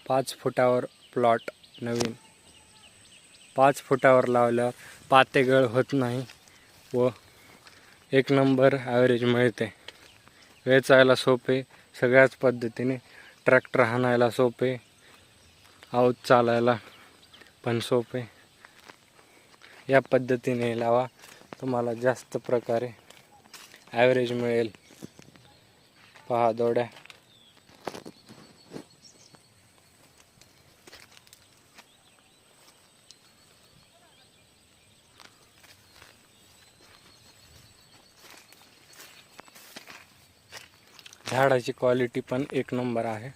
5 फुटावर plot नवीन 5 फुटावर लावल्यावर पातेगळ होत नाही व एक नंबर ॲव्हरेज मिळते. वेचायला सोपे, सगळ्याच पद्धतीने ट्रॅक्टर हाणायला सोपे, आऊत चालायला पण सोपे. या पद्धतीने लावा, तुम्हाला जास्त प्रकारे ॲव्हरेज मिळेल. पहा दोड्या. झाडाची क्वालिटी पण एक नंबर आहे.